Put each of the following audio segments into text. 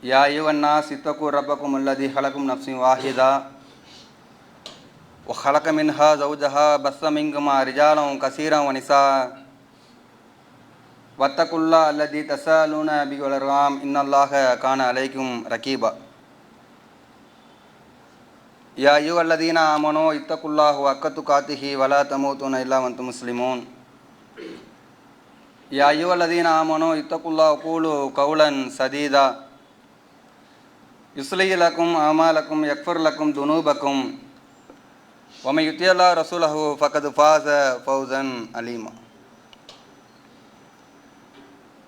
या अय्युहन्नास इत्तक़ू रब्बकुम अल्लज़ी खलक़कुम नफ्सिन वाहिदा व खलक़ मिन्हा ज़ौजहा बस्स मिन्हुमा रिजालन कसीरन व निसाअ वत्तक़ुल्लाह अल्लज़ी तसाअलूना बिही वल अर्हाम इन्नल्लाह कान अलैकुम रक़ीबा या अय्युहल्लज़ीना आमनू इत्तक़ुल्लाह हक़्क़ तुक़ातिही व ला तमूतुन्ना इल्ला व अंतुम मुस्लिमून या अय्युहल्लज़ीना आमनू इत्तक़ुल्लाह व क़ूलू क़ौलन सदीदा युस्लिह लकुम अमालकुम यग़फ़िर लकुम दुनूबकुम व मन युतिअल्लाह रसूलहु फ़क़द फ़ाज़ फ़ौज़न अलीमा.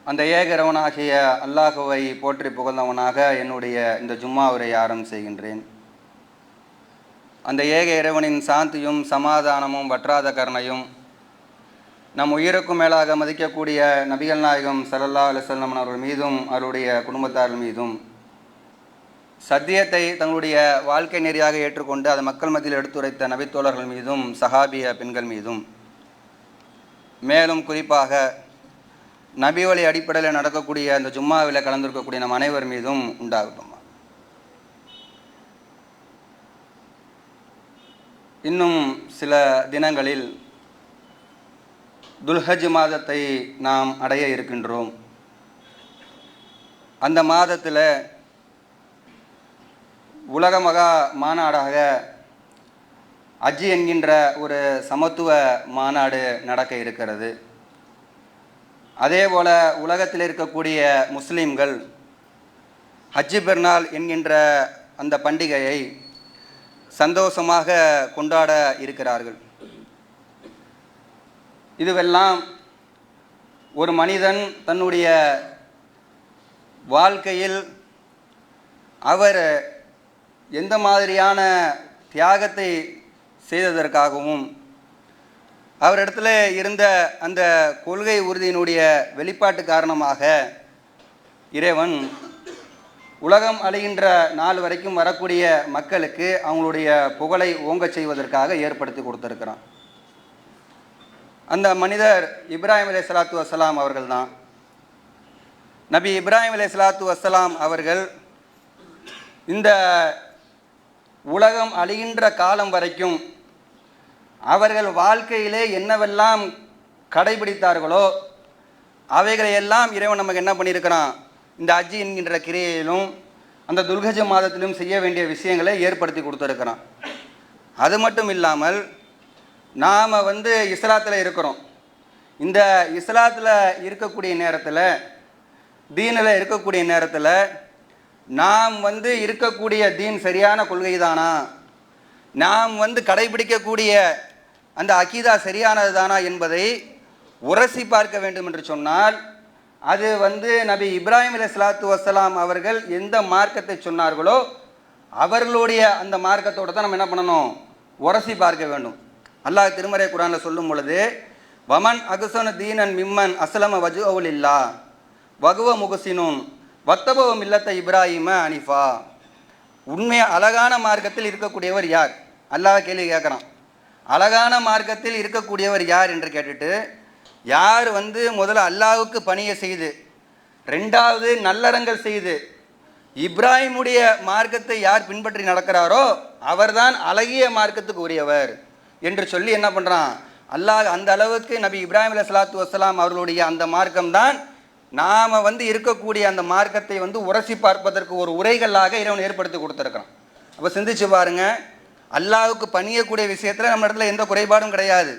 அந்த ஏக இறைவனாகிய அல்லாஹுவை போற்றி புகழ்ந்தவனாக என்னுடைய இந்த ஜும்மா உரையை ஆரம்பம் செய்கின்றேன். அந்த ஏக இறைவனின் சாந்தியும் சமாதானமும் வற்றாத கருணையும் நம் உயிருக்கும் மேலாக மதிக்கக்கூடிய நபிகள் நாயகம் ஸல்லல்லாஹு அலைஹி வஸல்லம் அவர்கள் மீதும் அவருடைய குடும்பத்தார்கள் மீதும் சத்தியத்தை தங்களுடைய வாழ்க்கை நெறியாக ஏற்றுக்கொண்டு அதை மக்கள் மத்தியில் எடுத்துரைத்த நபித்தோழர்கள் மீதும் சஹாபிய பெண்கள் மீதும் மேலும் குறிப்பாக நபி வழி அடிப்படையில் நடக்கக்கூடிய அந்த ஜும்மாவில் கலந்திருக்கக்கூடிய நம் அனைவர் மீதும் உண்டாகட்டும். இன்னும் சில தினங்களில் துல்ஹஜ் மாதத்தை நாம் அடைய இருக்கின்றோம். அந்த மாதத்தில் உலக மகா மாநாடாக ஹஜ் என்கின்ற ஒரு சமத்துவ மாநாடு நடக்க இருக்கிறது. அதே போல் உலகத்தில் இருக்கக்கூடிய முஸ்லீம்கள் ஹஜ் பெருநாள் என்கின்ற அந்த பண்டிகையை சந்தோஷமாக கொண்டாட இருக்கிறார்கள். இதுவெல்லாம் ஒரு மனிதன் தன்னுடைய வாழ்க்கையில் அவர் எந்த மாதிரியான தியாகத்தை செய்ததற்காகவும் அவரிடத்தில் இருந்த அந்த கொள்கை உறுதியினுடைய வெளிப்பாட்டு காரணமாக இறைவன் உலகம் அழிகின்ற நாள் வரைக்கும் வரக்கூடிய மக்களுக்கு அவங்களுடைய புகழை ஓங்கச் செய்வதற்காக ஏற்படுத்தி கொடுத்திருக்கிறான். அந்த மனிதர் இப்ராஹிம் அலைஹிஸ்ஸலாத்து வஸ்ஸலாம் அவர்கள்தான். நபி இப்ராஹிம் அலைஹிஸ்ஸலாத்து வஸ்ஸலாம் அவர்கள் இந்த உலகம் அழிகின்ற காலம் வரைக்கும் அவர்கள் வாழ்க்கையிலே என்னவெல்லாம் கடைபிடித்தார்களோ அவைகளை எல்லாம் இறைவன் நமக்கு என்ன பண்ணியிருக்கிறான், இந்த ஹஜ் என்கின்ற கிரியையிலும் அந்த துல்ஹஜ் மாதத்திலும் செய்ய வேண்டிய விஷயங்களை ஏற்படுத்தி கொடுத்துருக்கிறான். அது மட்டும் இல்லாமல் நாம் இஸ்லாத்தில் இருக்கிறோம். இந்த இஸ்லாத்தில் இருக்கக்கூடிய நேரத்தில், தீனில் இருக்கக்கூடிய நேரத்தில் நாம் இருக்கக்கூடிய தீன் சரியான கொள்கை தானா, நாம் கடைபிடிக்கக்கூடிய அந்த அகீதா சரியானது தானா என்பதை உரசி பார்க்க வேண்டும் என்று சொன்னால் அது நபி இப்ராஹிம் அலைஹிஸ்ஸலாத்து வஸ்ஸலாம் அவர்கள் எந்த மார்க்கத்தை சொன்னார்களோ அவர்களுடைய அந்த மார்க்கத்தோடு தான் நம்ம என்ன பண்ணணும், உரசி பார்க்க வேண்டும். அல்லாஹ் திருமறை குர்ஆனில் சொல்லும் பொழுது வமன் அகுசனு தீனன் மிம்மன் அஸ்லம வஜ்ஹு லில்லாஹ் வகுவ முஹ்சினுன் வத்தபவ மில்லத்த இப்ராஹிம அனிஃபா. உண்மையாக அழகான மார்க்கத்தில் இருக்கக்கூடியவர் யார்? அல்லாஹ் கேள்வி கேட்குறான். அழகான மார்க்கத்தில் இருக்கக்கூடியவர் யார் என்று கேட்டுட்டு, யார் முதல்ல அல்லாஹ்வுக்கு பணியை செய்து, ரெண்டாவது நல்லறங்கள் செய்து இப்ராஹிமுடைய மார்க்கத்தை யார் பின்பற்றி நடக்கிறாரோ அவர்தான் அழகிய மார்க்கத்துக்கு உரியவர் என்று சொல்லி என்ன பண்ணுறான் அல்லாஹ். அந்த அளவுக்கு நபி இப்ராஹிம் அலைஹிஸ்ஸலாத்து வஸ்ஸலாம் அவர்களுடைய அந்த மார்க்கம்தான் நாம் இருக்கக்கூடிய அந்த மார்க்கத்தை உரசி பார்ப்பதற்கு ஒரு உரைகளாக இறைவன் ஏற்படுத்தி கொடுத்துருக்கான். அப்போ சிந்திச்சு பாருங்க, அல்லாஹ்வுக்கு பணியக்கூடிய விஷயத்தில் நம்ம இடத்துல எந்த குறைபாடும் கிடையாது.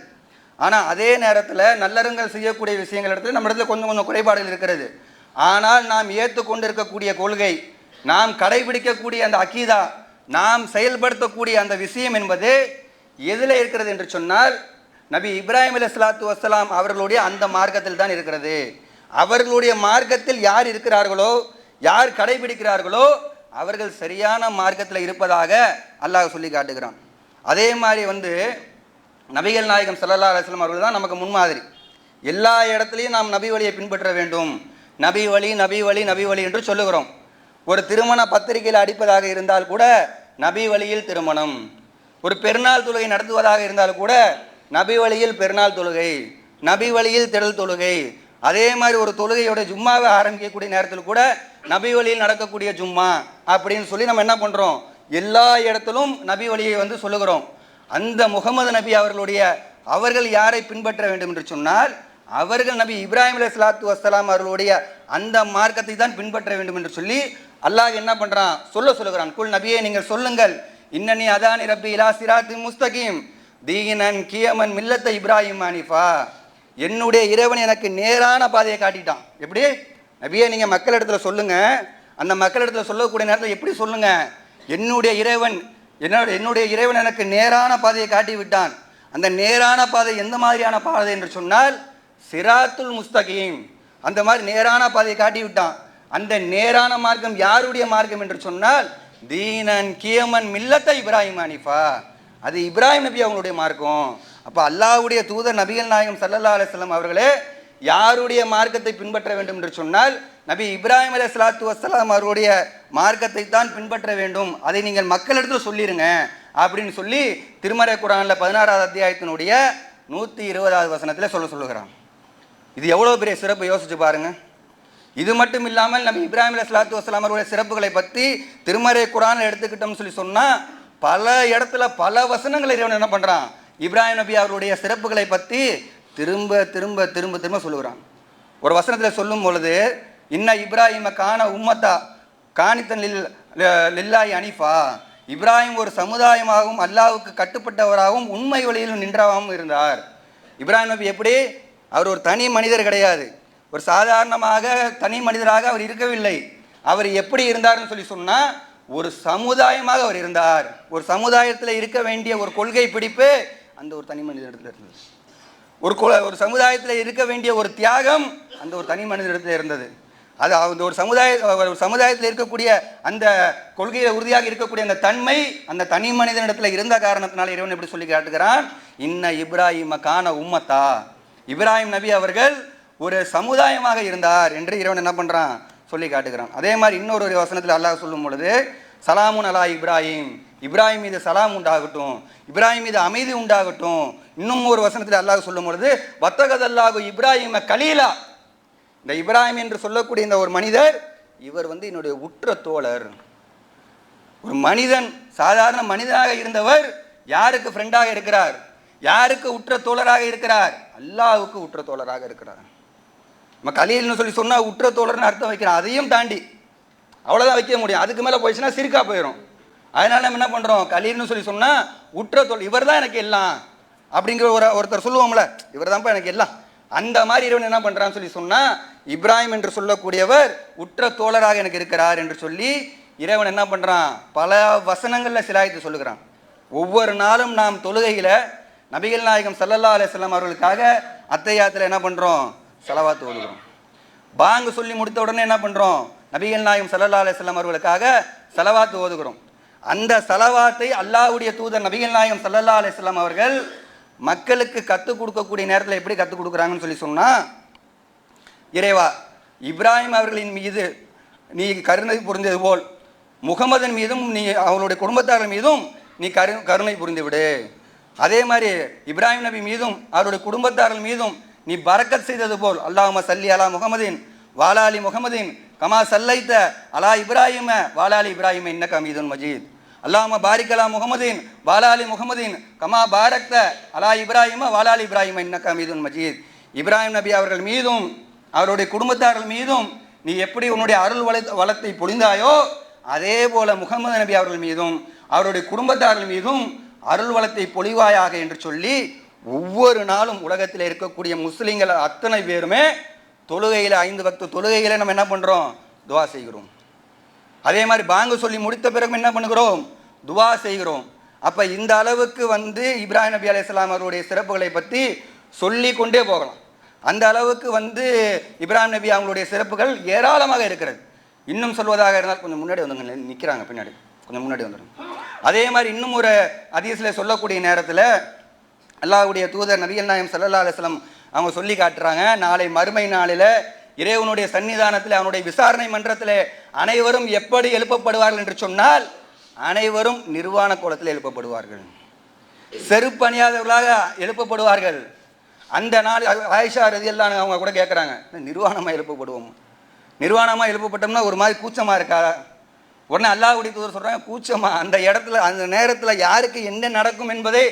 ஆனால் அதே நேரத்தில் நல்லறங்கள் செய்யக்கூடிய விஷயங்கள் இடத்துல நம்ம இடத்துல கொஞ்சம் கொஞ்சம் குறைபாடுகள் இருக்கிறது. ஆனால் நாம் ஏற்றுக்கொண்டு இருக்கக்கூடிய கொள்கை, நாம் கடைபிடிக்கக்கூடிய அந்த அகீதா, நாம் செயல்படுத்தக்கூடிய அந்த விஷயம் என்பது எதில் இருக்கிறது என்று சொன்னால் நபி இப்ராஹிம் அலைஹிஸ்ஸலாத்து வஸ்ஸலாம் அவர்களுடைய அந்த மார்க்கத்தில் தான் இருக்கிறது. அவர்களுடைய மார்க்கத்தில் யார் இருக்கிறார்களோ, யார் கடைபிடிக்கிறார்களோ அவர்கள் சரியான மார்க்கத்தில் இருப்பதாக அல்லாஹ் சொல்லி காட்டுகிறான். அதே மாதிரி நபிகள் நாயகம் ஸல்லல்லாஹு அலைஹி வஸல்லம் அவர்கள் தான் நமக்கு முன்மாதிரி. எல்லா இடத்துலையும் நாம் நபி வழியை பின்பற்ற வேண்டும். நபி வழி நபி வழி நபி வழி என்று சொல்லுகிறோம். ஒரு திருமண பத்திரிகையில் அடிப்பதாக இருந்தால் கூட நபி வழியில் திருமணம், ஒரு பெருநாள் தொழுகை நடத்துவதாக இருந்தால் கூட நபி வழியில் பெருநாள் தொழுகை, நபி வழியில் திடல் தொழுகை, அதே மாதிரி ஒரு தொழுகையோட ஜும்மாவை ஆரம்பிக்கக்கூடிய நேரத்தில் கூட நபி வழியில் நடக்கக்கூடிய ஜும்மா அப்படின்னு சொல்லி நம்ம என்ன பண்ணுறோம், எல்லா இடத்திலும் நபி வழியை வந்து சொல்லுகிறோம். அந்த முகமது நபி அவர்கள் யாரை பின்பற்ற வேண்டும் என்று சொன்னால், அவர்கள் நபி இப்ராஹிம் அலைஹிஸ்ஸலாத்து வஸ்ஸலாம் அவர்களுடைய அந்த மார்க்கத்தை தான் பின்பற்ற வேண்டும் என்று சொல்லி அல்லாஹ் என்ன பண்ணுறான், சொல்லுகிறான். குல் நபியே, நீங்கள் சொல்லுங்கள், இன்னனி அதானி ரப்பி இலா சிராத்தின் முஸ்தகீம் தீனன் கியமன் மில்லத்த இப்ராஹிம் ஹனீஃபா. என்னுடைய இறைவன் எனக்கு நேரான பாதையை காட்டிட்டான். எப்படி நபியே, நீங்கள் மக்களிடத்தில் சொல்லுங்கள். அந்த மக்களிடத்தில் சொல்லக்கூடிய நேரத்தில் எப்படி சொல்லுங்க, என்னுடைய இறைவன் எனக்கு நேரான பாதையை காட்டி விட்டான். அந்த நேரான பாதை எந்த மாதிரியான பாதை என்று சொன்னால் சிராத்துல் முஸ்தகீம், அந்த மாதிரி நேரான பாதையை காட்டி விட்டான். அந்த நேரான மார்க்கம் யாருடைய மார்க்கம் என்று சொன்னால் தீனன் கியமன் மில்லத்த இப்ராஹிம் ஹனீஃபா, அது இப்ராஹிம் நபி அவங்களுடைய மார்க்கம். அப்போ அல்லாஹ்வுடைய தூதர் நபிகள் நாயகம் ஸல்லல்லாஹு அலைஹி வஸல்லம் அவர்களே யாருடைய மார்க்கத்தை பின்பற்ற வேண்டும் என்று சொன்னால் நபி இப்ராஹிம் அலைஹிஸ்ஸலாத்து வஸ்ஸலாம் அவருடைய மார்க்கத்தை தான் பின்பற்ற வேண்டும். அதை நீங்கள் மக்களிடத்தில் சொல்லிடுங்க அப்படின்னு சொல்லி திருமறை குர்ஆனில் 16வது அத்தியாயத்தினுடைய 120வது வசனத்தில் சொல்லுகிறான். இது எவ்வளோ பெரிய சிறப்பு யோசிச்சு பாருங்க. இது மட்டும் இல்லாமல் நபி இப்ராஹிம் அலைஹிஸ்ஸலாத்து வஸ்ஸலாம் அவருடைய சிறப்புகளை பற்றி திருமறை குர்ஆனில் எடுத்துக்கிட்டோம்னு சொல்லி சொன்னால் பல இடத்துல பல வசனங்களை இறைவன் என்ன பண்ணுறான், இப்ராஹிம் நபி அவருடைய சிறப்புகளை பற்றி திரும்ப திரும்ப திரும்ப திரும்ப சொல்லுகிறான். ஒரு வசனத்தில் சொல்லும் பொழுது, இன்ன இப்ராஹிம கான உம்மத்தா காணித்தன் லில்லாஹி ஹனீஃபா, இப்ராஹிம் ஒரு சமுதாயமாகவும் அல்லாஹ்வுக்கு கட்டுப்பட்டவராகவும் உண்மை வழியிலும் நின்றவாகவும் இருந்தார். இப்ராஹிம் நபி எப்படி, அவர் ஒரு தனி மனிதர் கிடையாது, ஒரு சாதாரணமாக தனி மனிதராக அவர் இருக்கவில்லை. அவர் எப்படி இருந்தார்னு சொல்லி சொன்னால் ஒரு சமுதாயமாக அவர் இருந்தார். ஒரு சமுதாயத்தில் இருக்க வேண்டிய ஒரு கொள்கை பிடிப்பு அந்த ஒரு தனி மனிதனிடத்தில் இருந்தது. ஒரு சமுதாயத்தில் இருக்க வேண்டிய ஒரு தியாகம் அந்த ஒரு தனி மனிதனிடத்தில் இருந்தது. அது அந்த ஒரு சமுதாயத்தில் இருக்கக்கூடிய அந்த கொள்கையில் உறுதியாக இருக்கக்கூடிய அந்த தன்மை அந்த தனி மனிதனிடத்தில் இருந்த காரணத்தினால இறைவன் எப்படி சொல்லி காட்டுகிறான், இன்ன இப்ராஹிம கான உம்மத்தா, இப்ராஹிம் நபி அவர்கள் ஒரு சமுதாயமாக இருந்தார் என்று இறைவன் என்ன பண்ணுறான் சொல்லி காட்டுகிறான். அதே மாதிரி இன்னொரு வசனத்தில் அல்லாஹ் சொல்லும் பொழுது, சலாமுன் அலா இப்ராஹிம், இப்ராஹிம் மீது சலாம் உண்டாகட்டும், இப்ராஹிம் மீது அமைதி உண்டாகட்டும். இன்னும் ஒரு வசனத்தில் அல்லாஹ் சொல்லும் பொழுது, வத்தகதல்லாஹு இப்ராஹிம கலீலா, இந்த இப்ராஹிம் என்று சொல்லக்கூடிய இந்த ஒரு மனிதர், இவர் என்னுடைய உற்ற தோழர். ஒரு மனிதன், சாதாரண மனிதனாக இருந்தவர் யாருக்கு ஃப்ரெண்டாக இருக்கிறார், யாருக்கு உற்ற தோழராக இருக்கிறார், அல்லாஹ்வுக்கு உற்ற தோழராக இருக்கிறார். நம்ம கலீல்னு சொல்லி சொன்னால் உற்ற தோழர்னு அர்த்தம் வைக்கிறோம், அதையும் தாண்டி அவ்வளோதான் வைக்க முடியும். அதுக்கு மேலே போயிடுச்சுன்னா சிரிக்கா போயிடும். அதனால நம்ம என்ன பண்ணுறோம், கலீல்னு சொல்லி சொன்னால் உற்ற தோழர், இவர் தான் எனக்கு எல்லாம் அப்படிங்கிற ஒருத்தர் சொல்லுவோம்ல, இவர் தான்ப்பா எனக்கு எல்லாம், அந்த மாதிரி இறைவன் என்ன பண்ணுறான்னு சொல்லி சொன்னால் இப்ராஹிம் என்று சொல்லக்கூடியவர் உற்ற தோழராக எனக்கு இருக்கிறார் என்று சொல்லி இறைவன் என்ன பண்ணுறான், பல வசனங்களில் சிலாய்த்து சொல்லுகிறான். ஒவ்வொரு நாளும் நாம் தொழுகையில் நபிகள் நாயகம் ஸல்லல்லாஹு அலைஹி வஸல்லம் அவர்களுக்காக அத்தையாத்தில் என்ன பண்ணுறோம், ஸலவாத் ஓதுகிறோம். பாங்கு சொல்லி முடித்த உடனே என்ன பண்ணுறோம், நபிகள் நாயகம் ஸல்லல்லாஹு அலைஹி வஸல்லம் அவர்களுக்காக ஸலவாத் ஓதுகிறோம். அந்த ஸலவாத்தை அல்லாஹ்வுடைய தூதர் நபிகள் நாயகம் ஸல்லல்லாஹு அலைஹி வஸல்லம் அவர்கள் மக்களுக்கு கற்றுக் கொடுக்கக்கூடிய நேரத்தில் எப்படி கற்றுக் கொடுக்குறாங்கன்னு சொல்லி சொன்னால், இறைவா, இப்ராஹிம் அவர்களின் மீது நீ கருணை புரிந்தது போல் முகமதன் மீதும் நீ அவங்களுடைய குடும்பத்தார்கள் மீதும் நீ கருணை புரிந்து விடு. அதே மாதிரி இப்ராஹிம் நபி மீதும் அவருடைய குடும்பத்தார்கள் மீதும் நீ பரக்கத் செய்தது போல் அல்லாஹும்ம சல்லி அலா முகமதின் வாலாலி முகமதின் கமா சல்லைத்த அலா இப்ராஹிம வாலாலி இப்ராஹிம இன்னக ஹமீதுன் மஜீத், அல்லாஹும்ம பாரிக் அலா முகமதின் வாலாலி முகமதின் கமா பாரக்த அலா இப்ராஹிம வாலாலி இப்ராஹிம இன்னக ஹமீதுன் மஜீத். இப்ராஹிம் நபி அவர்கள் மீதும் அவருடைய குடும்பத்தார்கள் மீதும் நீ எப்படி உன்னுடைய அருள் வளத்தை பொழிந்தாயோ அதே போல முகமது நபி அவர்கள் மீதும் அவருடைய குடும்பத்தார்கள் மீதும் அருள் வளத்தை பொழிவாயாக என்று சொல்லி ஒவ்வொரு நாளும் உலகத்தில் இருக்கக்கூடிய முஸ்லீம்கள் அத்தனை பேருமே தொழுகையில் 5 வக்து தொழுகையில் நம்ம என்ன பண்ணுறோம், துவா செய்கிறோம். அதே மாதிரி பாங்கு சொல்லி முடித்த பிறகு என்ன பண்ணுகிறோம், துவா செய்கிறோம். அப்போ இந்த அளவுக்கு இப்ராஹிம் நபி அலைஹிஸ்ஸலாம் அவருடைய சிறப்புகளை பற்றி சொல்லி கொண்டே போகலாம். அந்த அளவுக்கு இப்ராஹிம் நபி அவங்களுடைய சிறப்புகள் ஏராளமாக இருக்கிறது. இன்னும் சொல்வதாக இருந்தால் கொஞ்சம் முன்னாடி வந்துங்க, நிற்கிறாங்க பின்னாடி, கொஞ்சம் முன்னாடி வந்துடுங்க. அதே மாதிரி இன்னும் ஒரு ஹதீஸில் சொல்லக்கூடிய நேரத்தில் அல்லாஹ்வுடைய தூதர் நபிகள் நாயகம் ஸல்லல்லாஹு அலைஹி வஸல்லம் அவங்க சொல்லி காட்டுறாங்க, நாளை மறுமை நாளில் இறைவனுடைய சன்னிதானத்தில் அவனுடைய விசாரணை மன்றத்தில் அனைவரும் எப்படி எழுப்பப்படுவார்கள் என்று சொன்னால் அனைவரும் நிர்வாண கோலத்தில் எழுப்பப்படுவார்கள், செருப்பு அணியாதவர்களாக எழுப்பப்படுவார்கள். அந்த நாள் ஆயிஷா ரதியல்லாஹு அவங்க கூட கேட்குறாங்க, நிர்வாணமாக எழுப்பப்படுவோம், நிர்வாணமாக எழுப்பப்பட்டோம்னா ஒரு மாதிரி கூச்சமாக இருக்கா? உடனே அல்லாஹ்வுடைய தூதர் சொல்கிறாங்க, கூச்சமா? அந்த இடத்துல அந்த நேரத்தில் யாருக்கு என்ன நடக்கும் என்பதே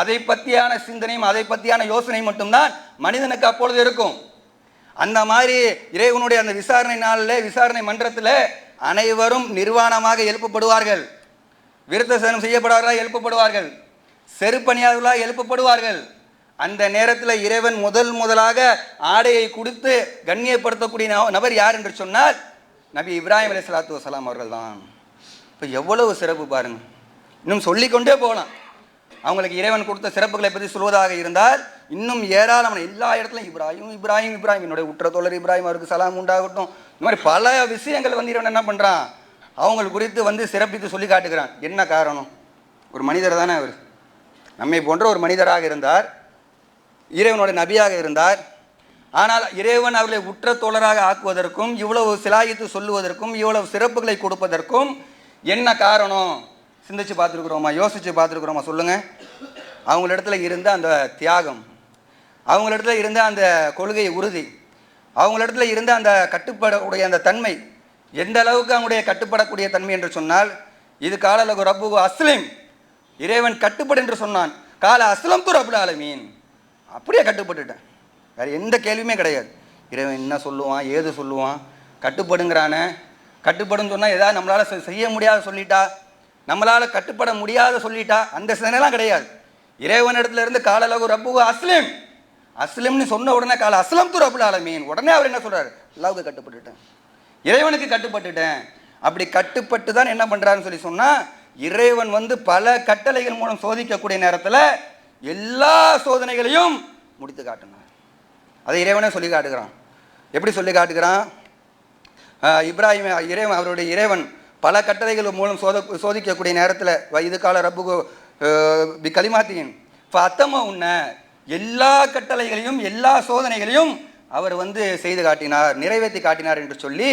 அதை பற்றியான சிந்தனையும் அதை பற்றியான யோசனை மட்டும்தான் மனிதனுக்கு அப்பொழுது இருக்கும். அந்த மாதிரி இறைவனுடைய அந்த விசாரணை நாளில் விசாரணை மன்றத்தில் அனைவரும் நிர்வாணமாக எழுப்பப்படுவார்கள், விருத்த சேதனம் செய்யப்படாதவர்களாக எழுப்பப்படுவார்கள், செருப்பணியாதவர்களாக எழுப்பப்படுவார்கள். அந்த நேரத்தில் இறைவன் முதலாக ஆடையை கொடுத்து கண்ணியப்படுத்தக்கூடிய நபர் யார் என்று சொன்னால் நபி இப்ராஹிம் அலைஹிஸ்ஸலாத்து வஸ்ஸலாம் அவர்கள் தான். இப்போ எவ்வளவு சிறப்பு பாருங்கள், இன்னும் சொல்லிக்கொண்டே போகலாம். அவங்களுக்கு இறைவன் கொடுத்த சிறப்புகளை பற்றி சொல்வதாக இருந்தால் இன்னும் ஏராளமான எல்லா இடத்துலையும் இப்ராஹிம் இப்ராஹிம் இப்ராஹிம், என்னுடைய உற்ற தோழர் இப்ராஹிம் அவருக்கு சலாம் உண்டாகட்டும், இந்த மாதிரி பல விஷயங்கள் வந்து இறைவன் என்ன பண்ணுறான், அவங்கள் குறித்து வந்து சிறப்பித்து சொல்லி காட்டுகிறான். என்ன காரணம்? ஒரு மனிதர் தானே அவர், நம்மை போன்ற ஒரு மனிதராக இருந்தார், இறைவனோட நபியாக இருந்தார். ஆனால் இறைவன் அவர்களை உற்ற தோழராக ஆக்குவதற்கும் இவ்வளவு சிலாயித்து சொல்லுவதற்கும் இவ்வளவு சிறப்புகளை கொடுப்பதற்கும் என்ன காரணம்? சிந்திச்சு பார்த்துருக்குறோமா? யோசித்து பார்த்துருக்குறோமா? சொல்லுங்கள். அவங்களிடத்துல இருந்த அந்த தியாகம், அவங்களிடத்துல இருந்த அந்த கொள்கை உறுதி, அவங்களிடத்துல இருந்த அந்த கட்டுப்படக்கூடிய அந்த தன்மை, எந்த அளவுக்கு அவங்களுடைய கட்டுப்படக்கூடிய தன்மை என்று சொன்னால், இது காலலகு ரப்பு அஸ்லிம், இறைவன் கட்டுப்படு என்று சொன்னான், கால அஸ்லம் து ரப்புல் ஆலமீன், அப்படியே கட்டுப்பட்டுட்டேன், வேறு எந்த கேள்வியுமே கிடையாது. இறைவன் என்ன சொல்லுவான், ஏது சொல்லுவான், கட்டுப்படுங்கிறானே. கட்டுப்படுன்னு சொன்னால் ஏதாவது நம்மளால் செய்ய முடியாத சொல்லிட்டா, நம்மளால் கட்டுப்பட முடியாத சொல்லிட்டா, அந்த சிந்தனைலாம் கிடையாது. இறைவனிடத்துல இருந்து காலலகு ரப்பு அஸ்லிம், அஸ்லிம்னு சொன்ன உடனே கால அஸ்லம் து ரப்புல் ஆலமீன், உடனே அவர் என்ன சொல்கிறார், அல்லாஹ்வுக்கு கட்டுப்பட்டுட்டேன், இறைவனுக்கு கட்டுப்பட்டுட்டேன். அப்படி கட்டுப்பட்டு தான் என்ன பண்ணுறாருன்னு சொல்லி சொன்னால், இறைவன் வந்து பல கட்டளைகள் மூலம் சோதிக்கக்கூடிய நேரத்தில் எல்லா சோதனைகளையும் முடித்து காட்டினார். அதை இறைவனே சொல்லி காட்டுகிறான். எப்படி சொல்லி காட்டுகிறான்? இப்ராஹிம் இறைவன், அவருடைய இறைவன் பல கட்டளைகள் மூலம் சோதிக்கக்கூடிய நேரத்தில் இது கால ரப்புகு பி கலிமாத்தின் அத்தம உன்ன, எல்லா கட்டளைகளையும் எல்லா சோதனைகளையும் அவர் வந்து செய்து காட்டினார், நிறைவேற்றி காட்டினார் என்று சொல்லி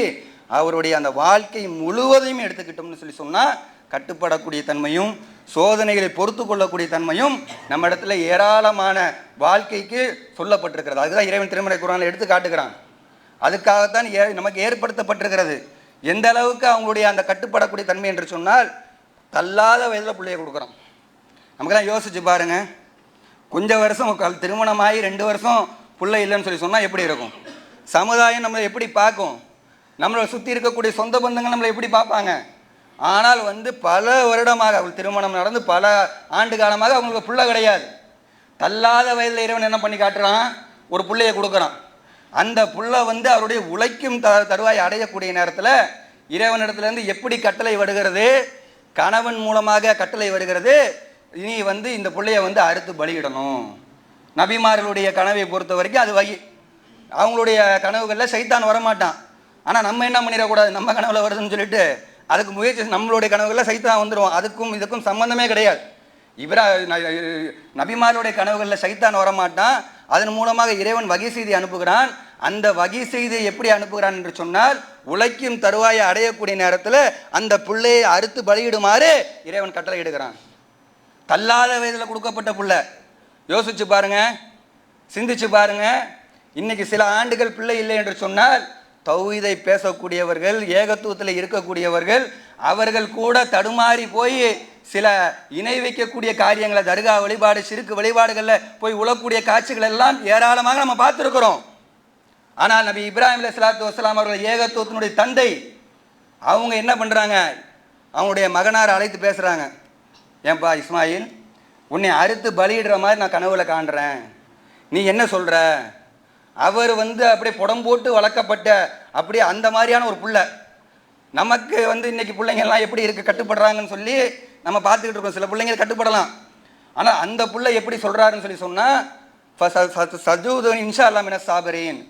அவருடைய அந்த வாழ்க்கை முழுவதையும் எடுத்துக்கிட்டோம்னு சொல்லி சொன்னால் கட்டுப்படக்கூடிய தன்மையும் சோதனைகளை பொறுத்து கொள்ளக்கூடிய தன்மையும் நம்ம இடத்துல ஏராளமான வாழ்க்கைக்கு சொல்லப்பட்டிருக்கிறது. அதுதான் இறைவன் திருமறை குர்ஆனில் எடுத்து காட்டுகிறான். அதுக்காகத்தான் நமக்கு ஏற்படுத்தப்பட்டிருக்கிறது. எந்த அளவுக்கு அவங்களுடைய அந்த கட்டுப்படக்கூடிய தன்மை என்று சொன்னால், தள்ளாத வயதில் பிள்ளைய கொடுக்குறோம். நமக்கெல்லாம் யோசிச்சு பாருங்கள், கொஞ்சம் வருஷம் திருமணமாகி 2 வருஷம் பிள்ளை இல்லைன்னு சொல்லி சொன்னால் எப்படி இருக்கும்? சமுதாயம் நம்மளை எப்படி பார்க்கும்? நம்மளை சுற்றி இருக்கக்கூடிய சொந்த பந்தங்கள் நம்மளை எப்படி பார்ப்பாங்க? ஆனால் வந்து பல வருடமாக அவள் திருமணம் நடந்து பல ஆண்டு காலமாக அவங்களுக்கு பிள்ளை கிடையாது. தள்ளாத வயதில் இறைவன் என்ன பண்ணி காட்டுறான், ஒரு பிள்ளையை கொடுக்குறான். அந்த புள்ள வந்து அவருடைய உழைக்கும் தருவாய் அடையக்கூடிய நேரத்தில் இறைவனிடத்துலேருந்து எப்படி கட்டளை வருகிறது, கணவன் மூலமாக கட்டளை வருகிறது, இனி வந்து இந்த பிள்ளைய வந்து அறுத்து பலியிடணும். நபிமார்களுடைய கனவை பொறுத்த வரைக்கும் அது வகி, அவங்களுடைய கனவுகளில் சைத்தான் வரமாட்டான். ஆனால் நம்ம என்ன பண்ணிடக்கூடாது, நம்ம கனவுல வருதுன்னு சொல்லிட்டு அதுக்கு முயற்சி, நம்மளுடைய கனவுகளில் சைத்தான் வந்துடுவோம். அதுக்கும் இதுக்கும் சம்பந்தமே கிடையாது. நபிமார்களுடைய கனவுகளில் சைத்தான் வரமாட்டான். அதன் மூலமாக இறைவன் வகை செய்தி அனுப்புகிறான். அந்த வகை செய்தியை எப்படி அனுப்புகிறான் என்று சொன்னால், உழைக்கும் தருவாயை அடையக்கூடிய நேரத்தில் அந்த பிள்ளையை அறுத்து பலியிடுமாறு இறைவன் கட்டளை இடுகிறான். தள்ளாத வயதில் கொடுக்கப்பட்ட பிள்ளை. யோசிச்சு பாருங்க, சிந்திச்சு பாருங்க. இன்னைக்கு சில ஆண்டுகள் பிள்ளை இல்லை என்று சொன்னால் தௌஹீதை பேசக்கூடியவர்கள், ஏகத்துவத்தில் இருக்கக்கூடியவர்கள், அவர்கள் கூட தடுமாறி போய் சில இணை வைக்கக்கூடிய காரியங்களை, தர்கா வழிபாடு, சிறுக்கு வழிபாடுகளில் போய் உழக்கூடிய காட்சிகள் எல்லாம் ஏராளமாக நம்ம பார்த்துருக்கிறோம். ஆனால் நபி இப்ராஹிம் அலைஹிஸ்ஸலாத்து வஸ்ஸலாம் அவர்கள் ஏகத்துவத்தினுடைய தந்தை, அவங்க என்ன பண்ணுறாங்க, அவங்களுடைய மகனார் அழைத்து பேசுகிறாங்க. ஏன்பா இஸ்மாயில், உன்னை அறுத்து பலியிடுற மாதிரி நான் கனவுல காண்றேன், நீ என்ன சொல்கிற? அவர் வந்து அப்படியே புடம் போட்டு வளர்க்கப்பட்ட அப்படியே அந்த மாதிரியான ஒரு புள்ள. நமக்கு வந்து இன்னைக்கு பிள்ளைங்கள்லாம் எப்படி இருக்குது, கட்டுப்படுறாங்கன்னு சொல்லி நம்ம பார்த்துக்கிட்டு இருக்கோம். சில பிள்ளைங்க கட்டுப்படலாம். ஆனால் அந்த புள்ள எப்படி சொல்கிறாருன்னு சொல்லி சொன்னால், சஜூதன் இன்ஷா அல்லா மின சாபரீன்,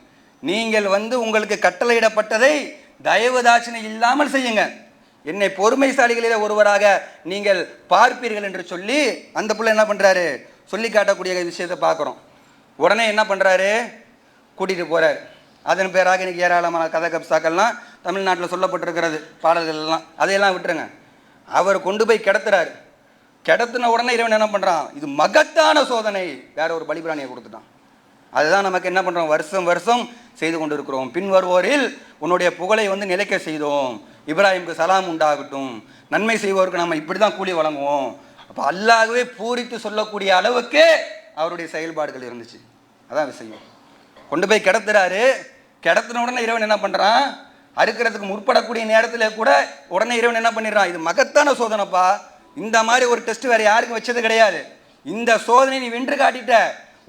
நீங்கள் வந்து உங்களுக்கு கட்டளையிடப்பட்டதை தயவு தாட்சணை இல்லாமல் செய்யுங்க, என்னை பொறுமைசாலிகளில் ஒருவராக நீங்கள் பார்ப்பீர்கள் என்று சொல்லி அந்த பிள்ளை என்ன பண்ணுறாரு, சொல்லி காட்டக்கூடிய விஷயத்தை பார்க்குறோம். உடனே என்ன பண்ணுறாரு, கூட்டிகிட்டு போகிறார். அதன் பேராக இன்றைக்கி ஏராளமான கதை கப்சாக்கள்லாம் தமிழ்நாட்டில் சொல்லப்பட்டிருக்கிறது, பாடல்கள்லாம். அதையெல்லாம் விட்டுருங்க. அவர் கொண்டு போய் கிடத்துறாரு. கிடத்துன உடனே இறைவன் என்ன பண்ணுறான், இது மகத்தான சோதனை, வேற ஒரு பலிபிராணியை கொடுத்துட்டான். அதுதான் நமக்கு என்ன பண்ணுறோம், வருஷம் வருஷம் செய்து கொண்டு இருக்கிறோம். பின் வருவோரில் உன்னுடைய புகழை வந்து நிலைக்க செய்தோம், இப்ராஹிமுக்கு சலாம் உண்டாகட்டும், நன்மை செய்வோருக்கு நம்ம இப்படி தான் கூலி வழங்குவோம். அப்போ அல்லாஹ்வே பூரித்து சொல்லக்கூடிய அளவுக்கு அவருடைய செயல்பாடுகள் இருந்துச்சு. அதான் விஷயம். கொண்டு போய் கிடத்துறாரு. கிடத்தின உடனே இறைவன் என்ன பண்ணுறான், அறுக்கிறதுக்கு முற்படக்கூடிய நேரத்தில் கூட உடனே இறைவன் என்ன பண்ணிடுறான், இது மகத்தான சோதனைப்பா, இந்த மாதிரி ஒரு டெஸ்ட் வேறு யாருக்கும் வச்சது கிடையாது, இந்த சோதனை நீ வென்று காட்டிட்ட,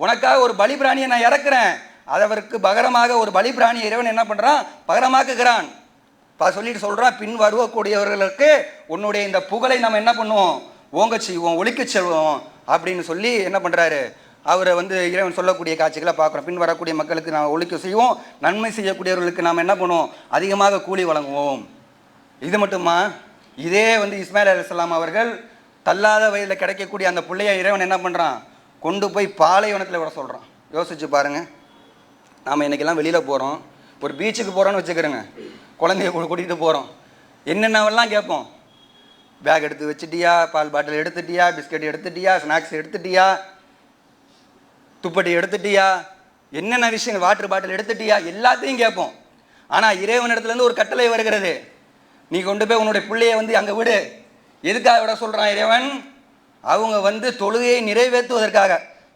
உனக்காக ஒரு பலி பிராணியை நான் இறக்குறேன், அதற்கு பகரமாக ஒரு பலி பிராணியை இறைவன் என்ன பண்ணுறான், பகரமாக்குகிறான். சொல்லிட்டு சொல்கிறான், பின் வருவக்கூடியவர்களுக்கு உன்னுடைய இந்த புகழை நம்ம என்ன பண்ணுவோம், ஓங்க செய்வோம், ஒழிக்க செல்வோம் அப்படின்னு சொல்லி என்ன பண்ணுறாரு, அவரை வந்து இறைவன் சொல்லக்கூடிய காட்சிகளை பார்க்குறோம். பின் வரக்கூடிய மக்களுக்கு நாம் ஒழிக்க செய்வோம், நன்மை செய்யக்கூடியவர்களுக்கு நாம் என்ன பண்ணுவோம், அதிகமாக கூலி வழங்குவோம். இது மட்டுமா, இதே வந்து இஸ்மாயில் அலைஹிஸ்ஸலாம் அவர்கள் தள்ளாத வயதில் கிடைக்கக்கூடிய அந்த பிள்ளைய இறைவன் என்ன பண்ணுறான், கொண்டு போய் பாலைவனத்தில் விட சொல்கிறான். யோசிச்சு பாருங்கள். நாம் இன்றைக்கெல்லாம் வெளியில் போகிறோம், ஒரு பீச்சுக்கு போகிறோன்னு வச்சுக்கிறோங்க, குழந்தைய கூட்டிகிட்டு போகிறோம், என்னென்னவெல்லாம் கேட்போம், பேக் எடுத்து வச்சுட்டியா, பால் பாட்டில் எடுத்துட்டியா, பிஸ்கட் எடுத்துட்டியா, ஸ்நாக்ஸ் எடுத்துட்டியா, துப்பட்டி எடுத்துட்டியா, என்னென்ன விஷயங்கள், வாட்டர் பாட்டில் எடுத்துட்டியா, எல்லாத்தையும் கேட்போம். ஆனால் இறைவனிடத்துலேருந்து ஒரு கட்டளை வருகிறது, நீ கொண்டு போய் உன்னுடைய பிள்ளையை வந்து அங்கே விடு. எதுக்காக விட சொல்கிறான் இறைவன், அவங்க வந்து தொழுகையை நிறைவேற்றுவதற்காக.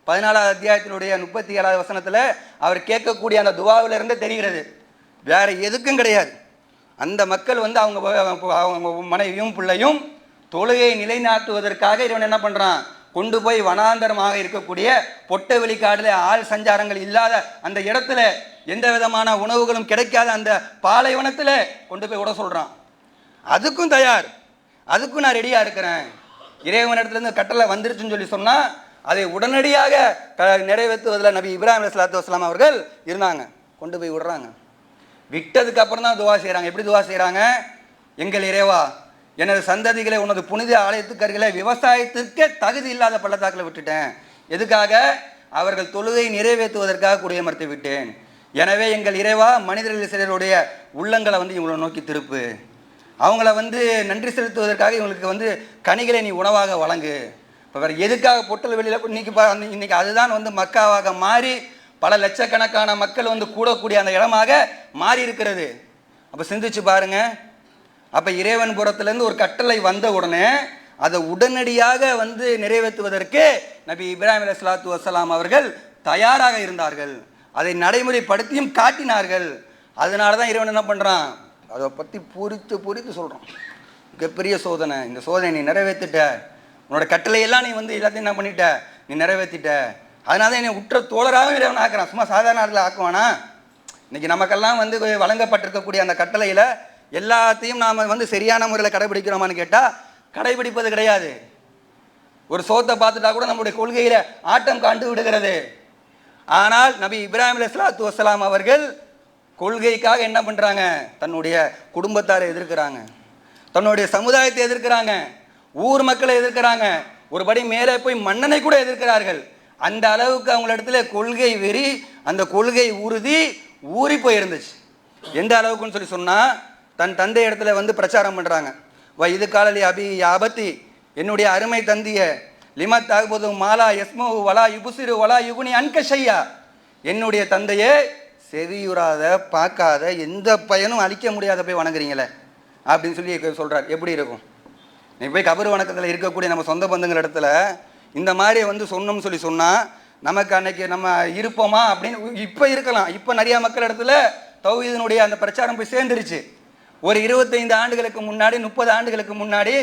14வது அத்தியாயத்தினுடைய 37வது வசனத்தில் அவர் கேட்கக்கூடிய அந்த துவாவிலிருந்து தெரிகிறது, வேற எதுக்கும் கிடையாது. அந்த மக்கள் வந்து அவங்க மனைவியும் பிள்ளையும் தொழுகையை நிலைநாட்டுவதற்காக இறைவன் என்ன பண்ணுறான், கொண்டு போய் வனாந்தரமாக இருக்கக்கூடிய பொட்ட வெளிக்காடுல ஆள் சஞ்சாரங்கள் இல்லாத அந்த இடத்துல, எந்த விதமான உணவுகளும் கிடைக்காத அந்த பாலைவனத்தில் கொண்டு போய் விட சொல்கிறான். அதுக்கும் தயார், அதுக்கும் நான் ரெடியாக இருக்கிறேன். இறைவனிடத்துலேருந்து கட்டளை வந்துருச்சுன்னு சொல்லி சொன்னால் அதை உடனடியாக நிறைவேற்றுவதில் நபி இப்ராஹிம் அலைஹிஸ்ஸலாத்து வஸ்ஸலாம் அவர்கள் இருந்தாங்க. கொண்டு போய் விடுறாங்க. விட்டதுக்கு அப்புறம் தான் துவா செய்கிறாங்க. எப்படி துவா செய்கிறாங்க, எங்கள் இறைவா, எனது சந்ததிகளை உனது புனித ஆலயத்துக்கு அருகிலே விவசாயத்திற்கே தகுதி இல்லாத பள்ளத்தாக்கில் விட்டுட்டேன். எதுக்காக, அவர்கள் தொழுகை நிறைவேற்றுவதற்காக குடியமர்த்தி விட்டேன். எனவே எங்கள் இறைவா, மனிதர்கள் சிலருடைய உள்ளங்களை வந்து இவங்களை நோக்கி திருப்பு, அவங்கள வந்து நன்றி செலுத்துவதற்காக இவங்களுக்கு வந்து கனிகளை நீ உணவாக வழங்கு. இப்போ வேறு எதுக்காக பொட்டல் வெளியில் இன்னைக்கு அதுதான் வந்து மக்காவாக மாறி பல லட்சக்கணக்கான மக்கள் வந்து கூடக்கூடிய அந்த இடமாக மாறி இருக்கிறது. அப்போ சிந்திச்சு பாருங்க. அப்போ இறைவன் புறத்துலேருந்து ஒரு கட்டளை வந்த உடனே அதை உடனடியாக வந்து நிறைவேற்றுவதற்கு நபி இப்ராஹிம் அலைஹிஸ்ஸலாத்து வஸ்ஸலாம் அவர்கள் தயாராக இருந்தார்கள். அதை நடைமுறைப்படுத்தியும் காட்டினார்கள். அதனால தான் இறைவன் என்ன பண்ணுறான், அதை பற்றி பூரித்து சொல்கிறோம். மிகப்பெரிய சோதனை, இந்த சோதனை நீ நிறைவேற்றிட்ட, உன்னோட கட்டளையெல்லாம் நீ வந்து எல்லாத்தையும் என்ன பண்ணிட்ட, நீ நிறைவேற்றிட்ட. அதனால தான் என்னை உற்ற தோழராகவும் இறைவன் ஆக்குறான். சும்மா சாதாரண ஆட்டில் ஆக்குவானா? இன்றைக்கி நமக்கெல்லாம் வந்து வழங்கப்பட்டிருக்கக்கூடிய அந்த கட்டளையில் எல்லாத்தையும் நாம் வந்து சரியான முறையில் கடைபிடிக்கிறோமான்னு கேட்டால் கடைபிடிப்பது கிடையாது. ஒரு சோத்தை பார்த்துட்டா கூட நம்முடைய கொள்கையில் ஆட்டம் காண்டு விடுகிறது. ஆனால் நபி இப்ராஹிம் அலைஹிஸ்ஸலாத்து வஸ்ஸலாம் அவர்கள் கொள்கைக்காக என்ன பண்ணுறாங்க, தன்னுடைய குடும்பத்தாரை எதிர்க்கிறாங்க, தன்னுடைய சமுதாயத்தை எதிர்க்கிறாங்க, ஊர் மக்களை எதிர்க்கிறாங்க, ஒரு படி மேலே போய் மன்னனை கூட எதிர்க்கிறார்கள். அந்த அளவுக்கு அவங்களிடத்துல கொள்கை வெறி, அந்த கொள்கை உறுதி ஊறி போயிருந்துச்சு. எந்த அளவுக்குன்னு சொல்லி சொன்னால், தன் தந்தை இடத்துல வந்து பிரச்சாரம் பண்ணுறாங்க. இது காலலி அபி யாபத்தி, என்னுடைய அருமை தந்திய, லிமா தாகுபது மாலா எஸ்மோ வலா யுபுசிறு வலா யுகுனி அன்கஷையா, என்னுடைய தந்தையே செவியுறாத பார்க்காத எந்த பயனும் அளிக்க முடியாத போய் வணங்குறீங்களே அப்படின்னு சொல்லி சொல்கிறார். எப்படி இருக்கும்? நீ போய் கபர் வணக்கத்தில் இருக்கக்கூடிய நம்ம சொந்த பந்தங்கள் இடத்துல இந்த மாதிரி வந்து சொன்னோம்னு சொல்லி சொன்னால் நமக்கு அன்னைக்கு நம்ம இருப்போமா அப்படின்னு இப்போ இருக்கலாம். இப்போ நிறையா மக்கள் இடத்துல தௌஹீதினுடைய அந்த பிரச்சாரம் போய் சேர்ந்துருச்சு. ஒரு 25 ஆண்டுகளுக்கு முன்னாடி 30 ஆண்டுகளுக்கு முன்னாடி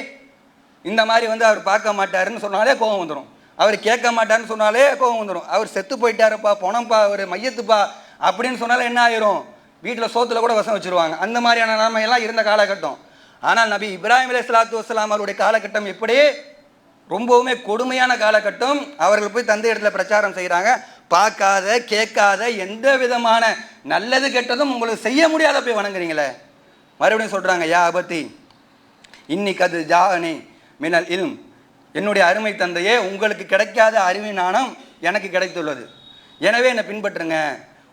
இந்த மாதிரி வந்து அவர் பார்க்க மாட்டாருன்னு சொன்னாலே கோபம் வந்துடும், அவர் கேட்க மாட்டாருன்னு சொன்னாலே கோபம் வந்துடும், அவர் செத்து போயிட்டாருப்பா, பணம்ப்பா, அவர் மையத்துப்பா அப்படின்னு சொன்னாலே என்ன ஆயிரும், வீட்டில் சோத்துல கூட வசம் வச்சுருவாங்க. அந்த மாதிரியான நிலைமையெல்லாம் இருந்த காலகட்டம். ஆனால் நபி இப்ராஹிம் அலைஹிஸ்ஸலாத்து வஸ்ஸலாம் அவருடைய காலகட்டம் எப்படி, ரொம்பவுமே கொடுமையான காலகட்டம். அவர்கள் போய் தந்தை இடத்துல பிரச்சாரம் செய்கிறாங்க. பார்க்காத கேட்காத எந்த விதமான நல்லது கெட்டதும் உங்களுக்கு செய்ய முடியாத போய் வணங்குறீங்களே. மறுபடியும் சொல்கிறாங்க, யா அபத்தி இன்னைக்கு அது ஜானி மினல் இல்ம், என்னுடைய அருமை தந்தையே, உங்களுக்கு கிடைக்காத அறிவு ஞானம் எனக்கு கிடைத்துள்ளது, எனவே என்னை பின்பற்றுங்க,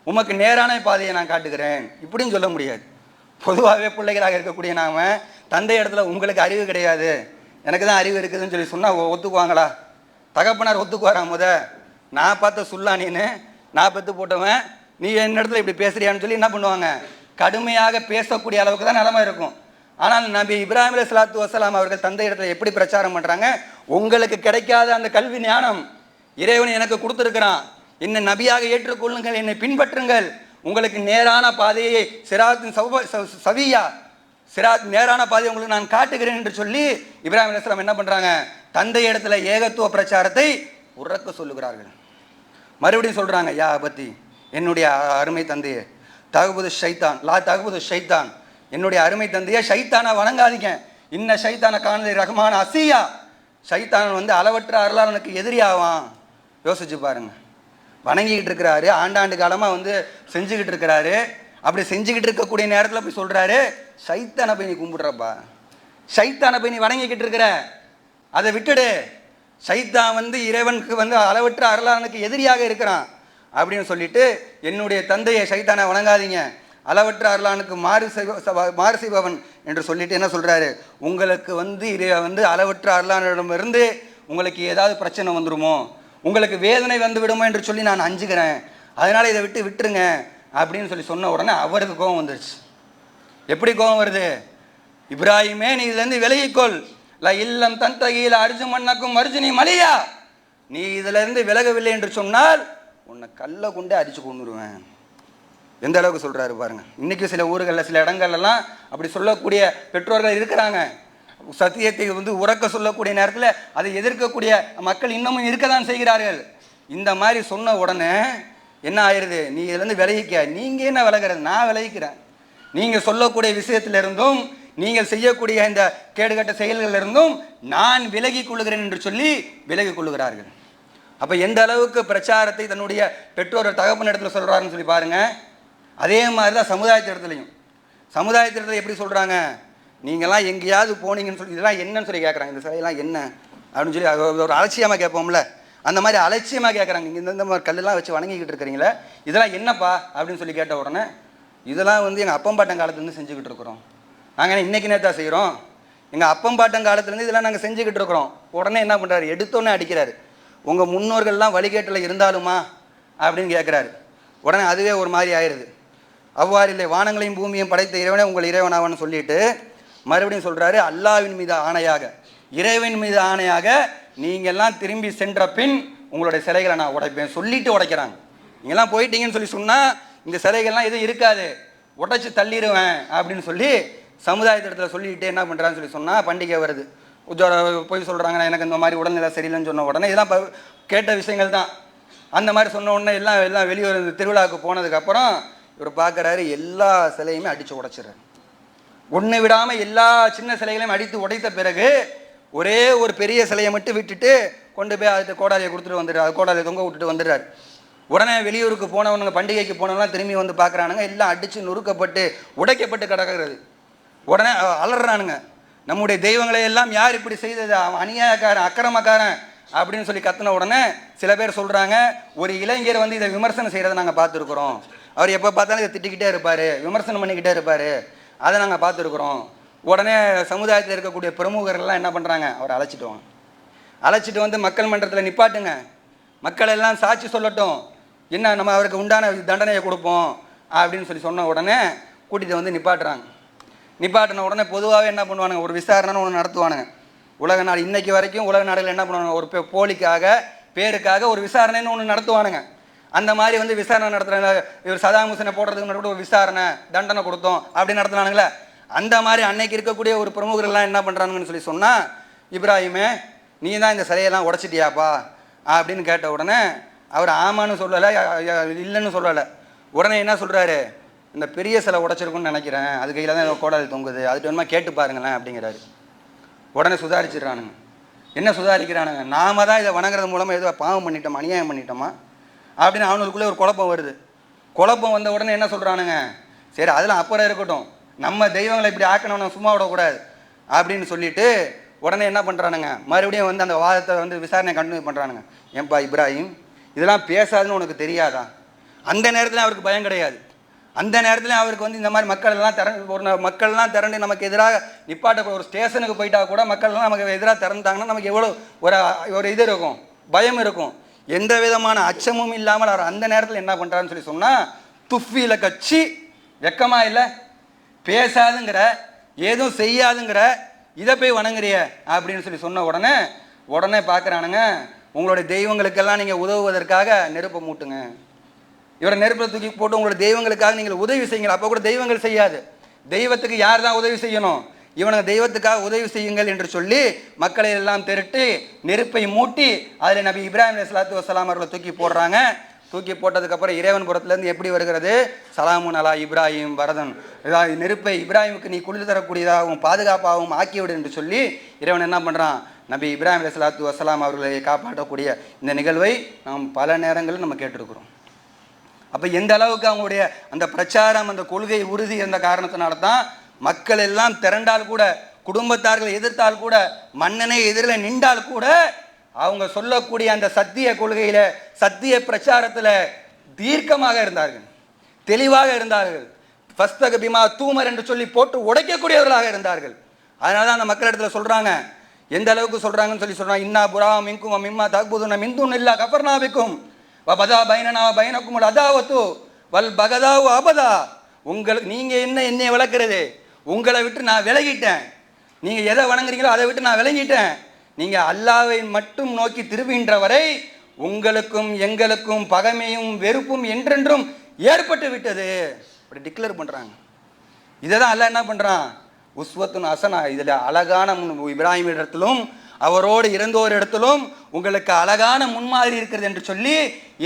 உமக்கு நேரான பாதையை நான் காட்டுகிறேன் இப்படின்னு சொல்ல முடியாது. பொதுவாகவே பிள்ளைகளாக இருக்கக்கூடிய நாம் தந்தை இடத்துல உங்களுக்கு அறிவு கிடையாது, எனக்கு தான் அறிவு இருக்குதுன்னு சொல்லி சொன்னால் ஒத்துக்குவாங்களா? தகப்பனார் ஒத்துக்குவாரா? நான் பார்த்த சுல்லானின்னு நான் பெற்று போட்டவன், நீ என்ன இடத்துல இப்படி பேசுறியான்னு சொல்லி என்ன பண்ணுவாங்க, கடுமையாக பேசக்கூடிய அளவுக்கு தான் நிலைமை இருக்கும். ஆனால் நபி இப்ராஹிம் அலைஹிஸ்ஸலாத்து வஸ்ஸலாம் அவர்கள் தந்தை இடத்துல எப்படி பிரச்சாரம் பண்ணுறாங்க, உங்களுக்கு கிடைக்காத அந்த கல்வி ஞானம் இறைவன் எனக்கு கொடுத்துருக்கிறான், என்னை நபியாக ஏற்றுக்கொள்ளுங்கள், என்னை பின்பற்றுங்கள், உங்களுக்கு நேரான பாதையை சவியா சிராத் நேரான பாதையை உங்களுக்கு நான் காட்டுகிறேன் என்று சொல்லி இப்ராஹிம் அலைஹிஸ்ஸலாம் என்ன பண்ணுறாங்க, தந்தை இடத்துல ஏகத்துவ பிரச்சாரத்தை உறக்க சொல்லுகிறார்கள். மறுபடியும் சொல்கிறாங்க, யா அபத்தி, என்னுடைய அருமை தந்தையே, தகுபுது ஷைத்தான் லா தகுபுது ஷைத்தான், என்னுடைய அருமை தந்தையை ஷைத்தானை வணங்காதீங்க, இன்ன ஷைத்தான காணலை ரஹ்மான அசியா, ஷைத்தான் வந்து அளவற்ற அருளாளனுக்கு எதிரியாவான். யோசிச்சு பாருங்க, வணங்கிக்கிட்டு இருக்கிறாரு, ஆண்டாண்டு காலமாக வந்து செஞ்சுக்கிட்டு இருக்கிறாரு, அப்படி செஞ்சுக்கிட்டு இருக்கக்கூடிய நேரத்தில் போய் சொல்கிறாரு, ஷைத்தானை போய் நீ கும்பிடுறப்பா, ஷைத்தானை போய் நீ வணங்கிக்கிட்டு இருக்கிற, அதை விட்டுடு, ஷைத்தான் வந்து இறைவனுக்கு வந்து அளவற்ற அருளாளனுக்கு எதிரியாக இருக்கிறான் அப்படின்னு சொல்லிட்டு, என்னுடைய தந்தையை ஷைத்தானை வணங்காதீங்க, அளவற்ற அருளானுக்கு மாறு செய்பவன் என்று சொல்லிட்டு என்ன சொல்கிறாரு, உங்களுக்கு வந்து அளவற்ற அருளானிடமிருந்து உங்களுக்கு ஏதாவது பிரச்சனை வந்துடுமோ, உங்களுக்கு வேதனை வந்து விடுமோ என்று சொல்லி நான் அஞ்சுக்கிறேன், அதனால் இதை விட்டுருங்க அப்படின்னு சொல்லி சொன்ன உடனே அவருக்கு கோபம் வந்துருச்சு. எப்படி கோபம் வருது, இப்ராஹிமே நீ இதுலேருந்து விலகிக்கொள், ல இல்லம் தன் தகையில் அர்ஜு மண்ணக்கும் அர்ஜுனி மலியா, நீ இதிலிருந்து விலகவில்லை என்று சொன்னால் உன்னை கல்லை கொண்டே அடித்து கொண்டுருவேன். எந்த அளவுக்கு சொல்கிறாரு பாருங்க. இன்றைக்கி சில ஊர்களில் சில இடங்கள்லாம் அப்படி சொல்லக்கூடிய பெற்றோர்கள் இருக்கிறாங்க. சத்தியத்தை வந்து உறக்க சொல்லக்கூடிய நேரத்தில் அதை எதிர்க்கக்கூடிய மக்கள் இன்னமும் இருக்க தான் செய்கிறார்கள். இந்த மாதிரி சொன்ன உடனே என்ன ஆயிடுது, நீ இதுலேருந்து விலகிக்க, நீங்கள் என்ன விலகிறது, நான் விலகிக்கிறேன், நீங்கள் சொல்லக்கூடிய விஷயத்திலிருந்தும் நீங்கள் செய்யக்கூடிய இந்த கேடுகட்ட செயல்களிலிருந்தும் நான் விலகி கொள்ளுகிறேன் என்று சொல்லி விலகி கொள்ளுகிறார்கள். அப்போ எந்த அளவுக்கு பிரச்சாரத்தை தன்னுடைய பெற்றோர் தகப்பன் இடத்துல சொல்கிறாருன்னு சொல்லி பாருங்கள். அதே மாதிரி தான் சமுதாயத்திடத்தில் எப்படி சொல்கிறாங்க, நீங்கள்லாம் எங்கேயாவது போனீங்கன்னு சொல்லி இதெல்லாம் என்னன்னு சொல்லி கேட்குறாங்க, இந்த சிலையெல்லாம் என்ன அப்படின்னு சொல்லி ஒரு அலட்சியமாக கேட்போம்ல, அந்த மாதிரி அலட்சியமாக கேட்குறாங்க, நீங்கள் இந்த மாதிரி கல்லெல்லாம் வச்சு வணங்கிக்கிட்டு இருக்கிறீங்களே, இதெல்லாம் என்னப்பா அப்படின்னு சொல்லி கேட்ட உடனே, இதெல்லாம் வந்து எங்கள் அப்பம்பாட்டன் காலத்துலேருந்து செஞ்சுக்கிட்டு இருக்கிறோம், நாங்கள் இன்றைக்கி நேற்றா செய்கிறோம், எங்கள் அப்பம்பாட்டன் காலத்துலேருந்து இதெல்லாம் நாங்கள் செஞ்சுக்கிட்டு இருக்கிறோம். உடனே என்ன பண்ணுறாரு, எடுத்தோன்னே அடிக்கிறாரு, உங்கள் முன்னோர்கள்லாம் வழிகேட்டில் இருந்தாலுமா அப்படின்னு கேட்குறாரு. உடனே அதுவே ஒரு மாதிரி ஆயிடுது. அவ்வாறு இல்லை, வானங்களையும் பூமியையும் படைத்த இறைவனே உங்கள் இறைவனாவன்னு சொல்லிட்டு மறுபடியும் சொல்கிறாரு, அல்லாஹ்வின் மீது ஆணையாக, இறைவன் மீது ஆணையாக, நீங்கள்லாம் திரும்பி சென்ற பின் உங்களுடைய சிலைகளை நான் உடைப்பேன் சொல்லிட்டு உடைக்கிறாங்க. நீங்கள்லாம் போயிட்டீங்கன்னு சொல்லி சொன்னால் இந்த சிலைகள்லாம் எதுவும் இருக்காது, உடைச்சி தள்ளிடுவேன் அப்படின்னு சொல்லி சமுதாயத்திடத்தில் சொல்லிக்கிட்டே என்ன பண்ணுறான்னு சொல்லி சொன்னால், பண்டிகை வருது, போய் சொல்கிறாங்க எனக்கு இந்த மாதிரி உடல்நிலை சரியில்லைன்னு சொன்ன உடனே இதெல்லாம் கேட்ட விஷயங்கள் தான். அந்த மாதிரி சொன்ன உடனே எல்லாம் வெளியூர் திருவிழாவுக்கு போனதுக்கப்புறம் இவர் பார்க்குறாரு, எல்லா சிலையுமே அடித்து உடைச்சிடுறாரு, ஒன்று விடாமல் எல்லா சின்ன சிலைகளையும் அடித்து உடைத்த பிறகு ஒரே ஒரு பெரிய சிலையை மட்டும் விட்டுட்டு கொண்டு போய் அது கோடாலியை கொடுத்துட்டு வந்துடுறாரு, கோடாலியை தொங்க விட்டுட்டு வந்துடுறாரு. உடனே வெளியூருக்கு போனவனுங்க, பண்டிகைக்கு போனவங்களாம் திரும்பி வந்து பார்க்குறானுங்க, எல்லாம் அடித்து நொறுக்கப்பட்டு உடைக்கப்பட்டு கிடக்கிறது. உடனே அலறானுங்க, நம்முடைய தெய்வங்களை எல்லாம் யார் இப்படி செய்தது, அவன் அநியாயக்காரன் அக்கிரமக்காரன் அப்படின்னு சொல்லி கத்தின உடனே சில பேர் சொல்கிறாங்க, ஒரு இளைஞர் வந்து இதை விமர்சனம் செய்கிறத நாங்கள் பார்த்துருக்குறோம், அவர் எப்போ பார்த்தாலும் இதை திட்டிக்கிட்டே இருப்பார், விமர்சனம் பண்ணிக்கிட்டே இருப்பார், அதை நாங்கள் பார்த்துருக்குறோம். உடனே சமுதாயத்தில் இருக்கக்கூடிய பிரமுகர்கள்லாம் என்ன பண்ணுறாங்க, அவரை அழைச்சிட்டு வந்து மக்கள் மன்றத்தில் நிப்பாட்டுங்க, மக்கள் எல்லாம் சாட்சி சொல்லட்டும், என்ன நம்ம அவருக்கு உண்டான தண்டனையை கொடுப்போம் அப்படின்னு சொல்லி சொன்ன உடனே கூட்டிகிட்டு வந்து நிப்பாட்டின உடனே பொதுவாகவே என்ன பண்ணுவானுங்க, ஒரு விசாரணைன்னு ஒன்று நடத்துவானுங்க. உலக நாடு இன்றைக்கி வரைக்கும் உலக நாடுகள் என்ன பண்ணுவாங்க, ஒரு போலிக்காக பேருக்காக ஒரு விசாரணைன்னு ஒன்று நடத்துவானுங்க. அந்த மாதிரி வந்து விசாரணை நடத்துகிறாங்க, இவர் சதாம் ஹுசேனை போடுறதுக்கு முன்னாடி ஒரு விசாரணை தண்டனை கொடுத்தோம் அப்படின்னு நடத்துனானுங்களே, அந்த மாதிரி அன்னைக்கு இருக்கக்கூடிய ஒரு பிரமுகர்கள்லாம் என்ன பண்ணுறாங்கன்னு சொல்லி சொன்னால், இப்ராஹிமே நீ தான் இந்த சிலையெல்லாம் உடைச்சிட்டியாப்பா அப்படின்னு கேட்ட உடனே அவர் ஆமான்னு சொல்லலை, இல்லைன்னு சொல்லலை. உடனே என்ன சொல்கிறாரு, இந்த பெரிய சிலை உடைச்சிருக்குன்னு நினைக்கிறேன், அது கையில் தான் கோடாலி தொங்குது, அதுட்டு வேணுமா கேட்டு பாருங்களேன் அப்படிங்கிறாரு. உடனே சுதாரிச்சிடுறானுங்க. என்ன சுதாரிக்கிறானுங்க, நாம தான் இதை வணங்குறது மூலமாக ஏதோ பாவம் பண்ணிட்டோமா, அநியாயம் பண்ணிட்டோமா அப்படின்னு அவனுக்குள்ளே ஒரு குழப்பம் வருது. குழப்பம் வந்த உடனே என்ன சொல்கிறானுங்க, சரி அதெல்லாம் அப்புறம் இருக்கட்டும், நம்ம தெய்வங்களை இப்படி ஆக்கணும்னு சும்மா விடக்கூடாது அப்படின்னு சொல்லிட்டு உடனே என்ன பண்ணுறானுங்க, மறுபடியும் வந்து அந்த வாதத்தை வந்து விசாரணை கண்டினியூ பண்ணுறானுங்க. ஏன்பா இப்ராஹிம், இதெல்லாம் பேசாதுன்னு உனக்கு தெரியாதா? அந்த நேரத்தில் அவருக்கு பயம் கிடையாது. அந்த நேரத்தில் அவருக்கு வந்து இந்த மாதிரி மக்கள்லாம் திரண்டு நமக்கு எதிராக நிப்பாட்ட ஒரு ஸ்டேஷனுக்கு போயிட்டா கூட மக்கள்லாம் நமக்கு எதிராக திறந்தாங்கன்னா நமக்கு எவ்வளோ ஒரு இது இருக்கும், பயம் இருக்கும். எந்த விதமான அச்சமும் இல்லாமல் அவர் அந்த நேரத்தில் என்ன பண்ணுறாருன்னு சொல்லி சொன்னால், துஃபியில் கட்சி வெக்கமா இல்லை, பேசாதுங்கிற, ஏதும் செய்யாதுங்கிற, இதை போய் வணங்குறிய அப்படின்னு சொல்லி சொன்ன உடனே பார்க்குறானுங்க, உங்களுடைய தெய்வங்களுக்கெல்லாம் நீங்கள் உதவுவதற்காக நெருப்பை மூட்டுங்க, இவரை நெருப்பை தூக்கி போட்டு உங்களுடைய தெய்வங்களுக்காக நீங்கள் உதவி செய்யுங்கள். அப்போ கூட தெய்வங்கள் செய்யாது. தெய்வத்துக்கு யார் தான் உதவி செய்யணும்? இவனுக்கு தெய்வத்துக்காக உதவி செய்யுங்கள் என்று சொல்லி மக்களை எல்லாம் திரட்டி நெருப்பை மூட்டி அதில் நபி இப்ராஹிம் அலைஹிஸ்ஸலாத்து வஸ்ஸலாம் அவர்களை தூக்கி போடுறாங்க. தூக்கி போட்டதுக்கப்புறம் இறைவன் புறத்துலேருந்து எப்படி வருகிறது? சலாமுன் அலா இப்ராஹிம் வரதன், இதாவது நெருப்பை இப்ராஹிமுக்கு நீ குளிர் தரக்கூடியதாகவும் பாதுகாப்பாகவும் ஆக்கிவிடு என்று சொல்லி இறைவன் என்ன பண்ணுறான்? நபி இப்ராஹிம் அலைஹிஸ்ஸலாத்து வஸ்ஸலாம் அவர்களை காப்பாற்றக்கூடிய இந்த நிகழ்வை நாம் பல நேரங்களில் நம்ம கேட்டிருக்கிறோம். அப்போ எந்த அளவுக்கு அவங்களுடைய அந்த பிரச்சாரம், அந்த கொள்கை உறுதி இருந்த காரணத்தினால தான் மக்கள் எல்லாம் திரண்டால் கூட, குடும்பத்தார்கள் எதிர்த்தால் கூட, மன்னனை எதிரில் நின்றால் கூட அவங்க சொல்லக்கூடிய அந்த சத்திய கொள்கையில, சத்திய பிரச்சாரத்தில் தீர்க்கமாக இருந்தார்கள், தெளிவாக இருந்தார்கள். ஃபஸ்தக பிமா தூமர் என்று சொல்லி போட்டு உடைக்கக்கூடியவர்களாக இருந்தார்கள். அதனால தான் அந்த மக்களிடத்தில் சொல்றாங்க, எந்த அளவுக்கு சொல்றாங்கன்னு சொல்லி சொல்றாங்க, இன்னா புரா மின்கும் மிம்மா தக்புதுன மின்துன் இல்லா கஃபர்னாபிக்கும் வபதா பைனனா பைனக்கும் அதாவத்து வல் பகதாவு அபதா. உங்களுக்கு நீங்கள் என்னை விளக்குறது, உங்களை விட்டு நான் விலகிட்டேன், நீங்கள் எதை வணங்குறீங்களோ அதை விட்டு நான் விலகிட்டேன், நீங்கள் அல்லாஹ்வை மட்டும் நோக்கி திரும்புகின்ற வரை உங்களுக்கும் எங்களுக்கும் பகைமையும் வெறுப்பும் என்றென்றும் ஏற்பட்டு விட்டது அப்படி டிக்ளேர் பண்ணுறாங்க. இதை தான் அல்லாஹ் என்ன பண்ணுறான்? உஸ்வத்துன் ஹசனா, இதில் அழகான இப்ராஹிம் இடத்திலும் அவரோடு இருந்தோர் இடத்திலும் உங்களுக்கு அழகான முன்மாதிரி இருக்கிறது என்று சொல்லி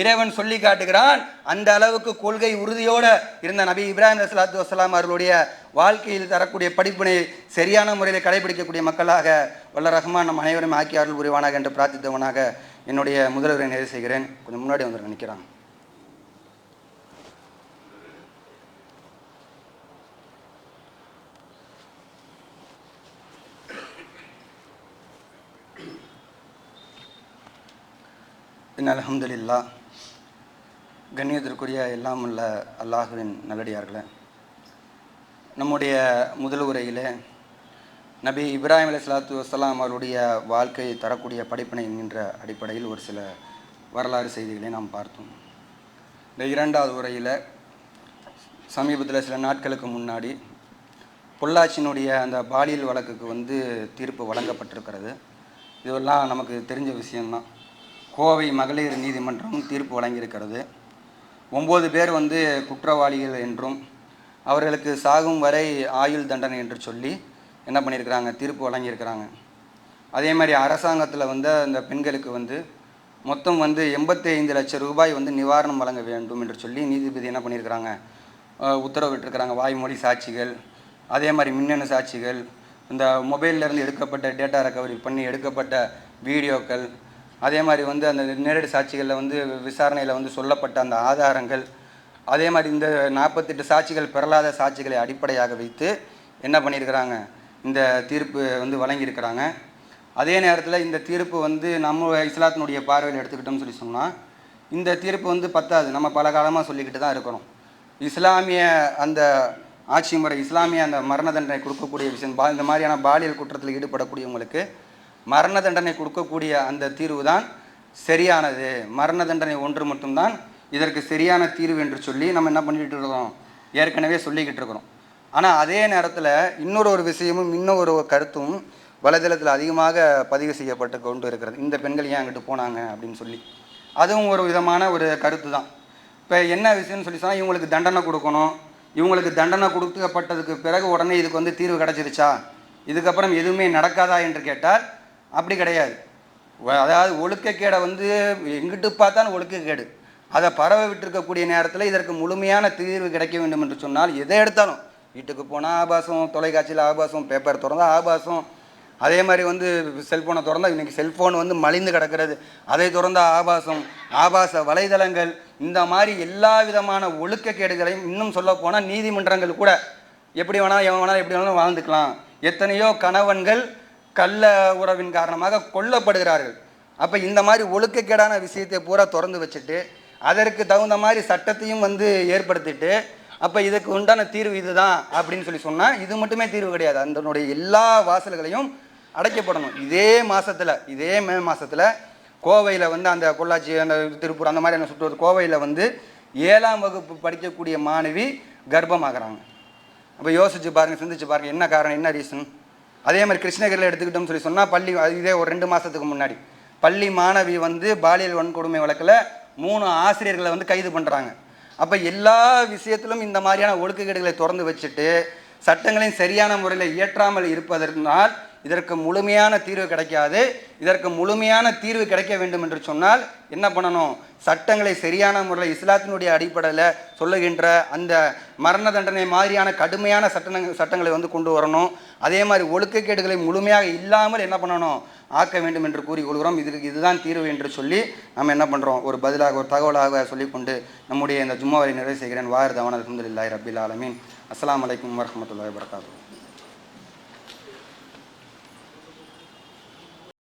இறைவன் சொல்லி காட்டுகிறான். அந்த அளவுக்கு கொள்கை உறுதியோடு இருந்த நபி இப்ராஹிம் அலைஹிஸ்ஸலாத்து வஸ்ஸலாம் அவர்களுடைய வாழ்க்கையில் தரக்கூடிய படிப்பினை சரியான முறையில் கடைபிடிக்கக்கூடிய மக்களாக வல்ல ரஹ்மான் நம் அனைவரும் ஆக்கி அருள் புரிவானாக என்று பிரார்த்தித்தவனாக என்னுடைய முதல்வரை நிறைவு செய்கிறேன். கொஞ்சம் முன்னாடி வந்து நிற்கிறான். அல்ஹம்துலில்லாஹ். கண்ணியத்திற்குரிய எல்லாம் உள்ள அல்லாஹுவின் நல்லடியார்களே, நம்முடைய முதல் உரையிலே நபி இப்ராஹிம் அலைஹிஸ்ஸலாத்து வஸ்ஸலாம் அவருடைய வாழ்க்கையை தரக்கூடிய படிப்பினை என்கின்ற அடிப்படையில் ஒரு சில வரலாறு செய்திகளை நாம் பார்த்தோம். இந்த இரண்டாவது உரையில் சமீபத்தில் சில நாட்களுக்கு முன்னாடி பொள்ளாச்சியினுடைய அந்த பாலியல் வழக்குக்கு தீர்ப்பு வழங்கப்பட்டிருக்கிறது. இதெல்லாம் நமக்கு தெரிஞ்ச விஷயம்தான். கோவை மகளிர் நீதிமன்றம் தீர்ப்பு வழங்கியிருக்கிறது. 9 பேர் குற்றவாளிகள் என்றும் அவர்களுக்கு சாகும் வரை ஆயுள் தண்டனை என்று சொல்லி என்ன பண்ணியிருக்கிறாங்க? தீர்ப்பு வழங்கியிருக்கிறாங்க. அதே மாதிரி அரசாங்கத்தில் அந்த பெண்களுக்கு மொத்தம் 85 லட்சம் ரூபாய் நிவாரணம் வழங்க வேண்டும் என்று சொல்லி நீதிபதி என்ன பண்ணியிருக்கிறாங்க? உத்தரவிட்டிருக்கிறாங்க. வாய்மொழி சாட்சிகள், அதே மாதிரி மின்னணு சாட்சிகள், இந்த மொபைல்லேருந்து எடுக்கப்பட்ட டேட்டா ரெக்கவரி பண்ணி எடுக்கப்பட்ட வீடியோக்கள், அதே மாதிரி அந்த நேரடி சாட்சிகளில் விசாரணையில் சொல்லப்பட்ட அந்த ஆதாரங்கள், அதே மாதிரி இந்த 48 சாட்சிகள் பெறலாத சாட்சிகளை அடிப்படையாக வைத்து என்ன பண்ணியிருக்கிறாங்க? இந்த தீர்ப்பு வழங்கியிருக்கிறாங்க. அதே நேரத்தில் இந்த தீர்ப்பு நம்ம இஸ்லாத்தினுடைய பார்வையில் எடுத்துக்கிட்டோம்னு சொல்லி சொன்னால், இந்த தீர்ப்பு பத்தாது. நம்ம பல காலமாக சொல்லிக்கிட்டு தான் இருக்கிறோம். இஸ்லாமிய அந்த ஆட்சி முறை, இஸ்லாமிய அந்த மரண தண்டனை கொடுக்கக்கூடிய விஷயம், இந்த மாதிரியான பாலியல் குற்றத்தில் ஈடுபடக்கூடியவங்களுக்கு மரண தண்டனை கொடுக்கக்கூடிய அந்த தீர்வு தான் சரியானது, மரண தண்டனை ஒன்று மட்டும்தான் இதற்கு சரியான தீர்வு என்று சொல்லி நம்ம என்ன பண்ணிக்கிட்டு இருக்கிறோம்? ஏற்கனவே சொல்லிக்கிட்டு இருக்கிறோம். ஆனால் அதே நேரத்தில் இன்னொரு விஷயமும் இன்னொரு கருத்தும் வலைதளத்தில் அதிகமாக பதிவு செய்யப்பட்டு கொண்டு இருக்கிறது. இந்த பெண்கள் ஏன் அங்கிட்டு போனாங்க அப்படின்னு சொல்லி, அதுவும் ஒரு விதமான ஒரு கருத்து தான். இப்போ என்ன விஷயம்னு சொல்லி சொன்னால், இவங்களுக்கு தண்டனை கொடுக்கணும், இவங்களுக்கு தண்டனை கொடுக்கப்பட்டதுக்கு பிறகு உடனே இதுக்கு தீர்வு கிடச்சிருச்சா, இதுக்கப்புறம் எதுவுமே நடக்காதா என்று கேட்டால் அப்படி கிடையாது. அதாவது ஒழுக்கக்கேடை எங்கிட்டு பார்த்தாலும் ஒழுக்கக்கேடு, அதை பரவ விட்டுருக்கக்கூடிய நேரத்தில் இதற்கு முழுமையான தீர்வு கிடைக்க வேண்டும் என்று சொன்னால், எதை எடுத்தாலும் வீட்டுக்கு போனால் ஆபாசம், தொலைக்காட்சியில் ஆபாசம், பேப்பர் திறந்தால் ஆபாசம், அதே மாதிரி செல்ஃபோனை திறந்தால் இன்றைக்கி செல்ஃபோன் மலிந்து கிடக்கிறது, அதை திறந்தால் ஆபாசம், ஆபாச வலைதளங்கள், இந்த மாதிரி எல்லா விதமான ஒழுக்கக்கேடுகளையும், இன்னும் சொல்ல போனால் நீதிமன்றங்கள் கூட எப்படி வேணாலும் எவன் வேணாலும் எப்படி வேணாலும் வாழ்ந்துக்கலாம். எத்தனையோ கணவன்கள் கள்ள உறவின் காரணமாக கொல்லப்படுகிறார்கள். அப்போ இந்த மாதிரி ஒழுக்கக்கேடான விஷயத்தை பூரா திறந்து வச்சுட்டு அதற்கு தகுந்த மாதிரி சட்டத்தையும் ஏற்படுத்திட்டு, அப்போ இதுக்கு உண்டான தீர்வு இதுதான் அப்படின்னு சொல்லி சொன்னால் இது மட்டுமே தீர்வு கிடையாது. அதனுடைய எல்லா வாசல்களையும் அடைக்கப்படணும். இதே மாதத்தில், இதே மே மாதத்தில் கோவையில் வந்து அந்த பொள்ளாச்சி அந்த திருப்பூர் அந்த மாதிரியான சுற்றுவது கோவையில் வந்து 7ஆம் வகுப்பு படிக்கக்கூடிய மாணவி கர்ப்பமாகறாங்க. அப்போ யோசிச்சு பாருங்கள், சிந்திச்சு பாருங்கள், என்ன காரணம், என்ன ரீசன்? அதே மாதிரி கிருஷ்ணகிரியில் எடுத்துக்கிட்டோம்னு சொன்னால் பள்ளி, இதே ஒரு 2 மாதத்துக்கு முன்னாடி பள்ளி மாணவி வந்து பாலியல் வன்கொடுமை வழக்கில் 3 ஆசிரியர்களை வந்து கைது பண்ணுறாங்க. அப்போ எல்லா விஷயத்திலும் இந்த மாதிரியான ஒழுக்கக்கேடுகளை திறந்து வச்சுட்டு சட்டங்களையும் சரியான முறையில் இயற்றாமல் இருப்பதனால் இதற்கு முழுமையான தீர்வு கிடைக்காது. இதற்கு முழுமையான தீர்வு கிடைக்க வேண்டும் என்று சொன்னால் என்ன பண்ணணும்? சட்டங்களை சரியான முறையில் இஸ்லாத்தினுடைய அடிப்படையில் சொல்லுகின்ற அந்த மரண தண்டனை மாதிரியான கடுமையான சட்டங்களை வந்து கொண்டு வரணும். அதே மாதிரி ஒழுக்கக்கேடுகளை முழுமையாக இல்லாமல் என்ன பண்ணணும்? ஆக்க வேண்டும் என்று கூறிக்கொள்கிறோம். இதுதான் தீர்வு என்று சொல்லி நம்ம என்ன பண்ணுறோம்? ஒரு பதிலாக, ஒரு தகவலாக சொல்லிக்கொண்டு நம்முடைய இந்த ஜும்மாவை நிறைவு செய்கிறேன். வாஹிர் தவானா அல்ஹம்துலில்லாஹி ரப்பில் ஆலமீன். அஸ்ஸலாமு அலைக்கும் வரஹ்மத்துல்லாஹி வபரகாத்துஹு.